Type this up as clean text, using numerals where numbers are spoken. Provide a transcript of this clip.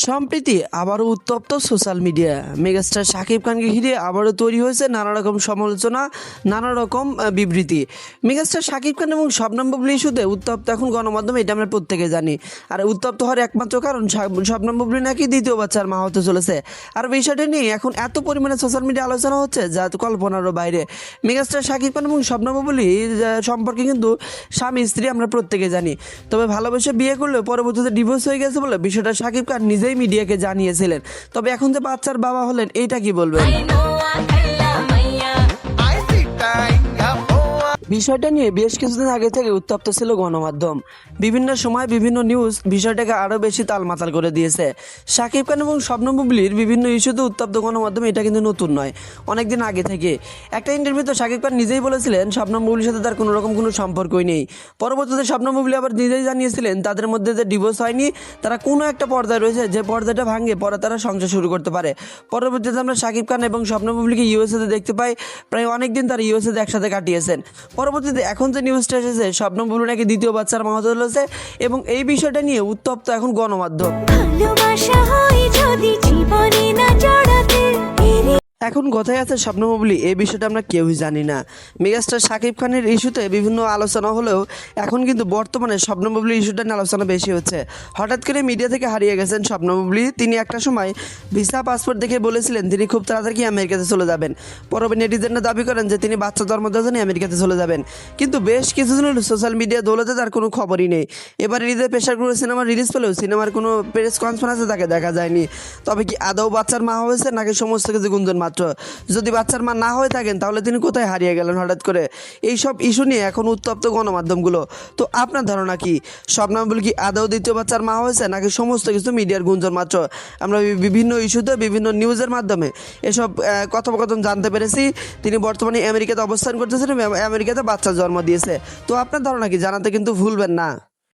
সম্প্রতি আবারও উত্তপ্ত সোশ্যাল মিডিয়া। মেগাস্টার শাকিব খানকে ঘিরে আবারও তৈরি হয়েছে নানা রকম সমালোচনা, নানা রকম বিবৃতি। মেগাস্টার শাকিব খান এবং শবনম বুবলি ইস্যুতে উত্তপ্ত এখন গণমাধ্যমে, এটা আমরা প্রত্যেকে জানি। আর উত্তপ্ত হওয়ার একমাত্র কারণ শবনম বুবলি নাকি দ্বিতীয় বাচ্চার মা হতে চলেছে। আর বিষয়টা নিয়ে এখন এত পরিমাণে সোশ্যাল মিডিয়া আলোচনা হচ্ছে যা কল্পনারও বাইরে। মেগাস্টার শাকিব খান এবং শবনম বুবলি সম্পর্কে কিন্তু স্বামী স্ত্রী আমরা প্রত্যেকে জানি। তবে ভালোবেসে বিয়ে করলেও পরবর্তীতে ডিভোর্স হয়ে গেছে বলে বিষয়টা শাকিব খান নিজেই মিডিয়াকে জানিয়েছিলেন। তবে এখন যে বাচ্চার বাবা হলেন, এইটা কি বলবেন? বিষয়টা নিয়ে বেশ কিছুদিন আগে থেকে উত্তপ্ত ছিল গণমাধ্যম। বিভিন্ন সময় বিভিন্ন নিউজ বিষয়টাকে আরও বেশি তালমাতাল করে দিয়েছে। শাকিব খান এবং শবনম বুবলির বিভিন্ন ইস্যুতে উত্তপ্ত গণমাধ্যম, এটা কিন্তু নতুন নয়, অনেকদিন আগে থেকে। একটা ইন্টারভিউতে শাকিব খান নিজেই বলেছিলেন শবনম বুবলির সাথে তার কোনো রকম কোনো সম্পর্কই নেই। পরবর্তীতে শবনম বুবলি আবার নিজেই জানিয়েছিলেন তাদের মধ্যে যে ডিভোর্স হয়নি, তারা কোনো একটা পর্দায় রয়েছে, যে পর্দাটা ভাঙে পরে তারা সংসার শুরু করতে পারে। পরবর্তীতে আমরা শাকিব খান এবং শবনম বুবলিকে ইউএসএতে দেখতে পাই। প্রায় অনেকদিন তারা ইউএসএতে একসাথে কাটিয়েছেন। পরবর্তীতে এখন যে নিউজটা এসেছে, শবনম বুবলি নাকি দ্বিতীয় বাচ্চার মা হতে চলেছে, এবং এই বিষয়টা নিয়ে উত্তপ্ত এখন গণমাধ্যম। এখন কথায় আছে শবনম বুবলি, এই বিষয়টা আমরা কেউই জানি না। মেগাস্টার শাকিব খানের ইস্যুতে বিভিন্ন আলোচনা হলেও এখন কিন্তু বর্তমানে শবনম বুবলির ইস্যুটা নিয়ে আলোচনা বেশি হচ্ছে। হঠাৎ করে মিডিয়া থেকে হারিয়ে গেছেন শবনম বুবলি। তিনি একটা সময় ভিসা পাসপোর্ট দেখে বলেছিলেন তিনি খুব তাড়াতাড়ি আমেরিকাতে চলে যাবেন। পরবর্তী নেটিজেনরা দাবি করেন যে তিনি বাচ্চা জন্ম দেওয়ার জন্য আমেরিকাতে চলে যাবেন। কিন্তু বেশ কিছুদিন হলো সোশ্যাল মিডিয়া দৌলতে তার কোনো খবরই নেই। এবার ঈদে প্রেসারগুলো সিনেমা রিলিজ পেলেও সিনেমার কোনো প্রেস কনফারেন্সে তাকে দেখা যায়নি। তবে কি আদৌ বাচ্চার মা হয়েছে নাকি সমস্ত কিছু গুঞ্জন মাত্র? যদি বাচ্চার মা না হয়ে থাকেন তাহলে তিনি কোথায় হারিয়ে গেলেন হঠাৎ করে? এইসব ইস্যু নিয়ে এখন উত্তপ্ত গণমাধ্যমগুলো। তো আপনার ধারণা কি, শবনম বুবলি কি আদৌ দ্বিতীয় বাচ্চার মা হয়েছে নাকি সমস্ত কিছু মিডিয়ার গুঞ্জন মাত্র? আমরা বিভিন্ন ইস্যুতে বিভিন্ন নিউজের মাধ্যমে এসব কথোপকথন জানতে পেরেছি। তিনি বর্তমানে আমেরিকাতে অবস্থান করতেছেন এবং আমেরিকাতে বাচ্চা জন্ম দিয়েছে। তো আপনার ধারণা কি, জানাতে কিন্তু ভুলবেন না।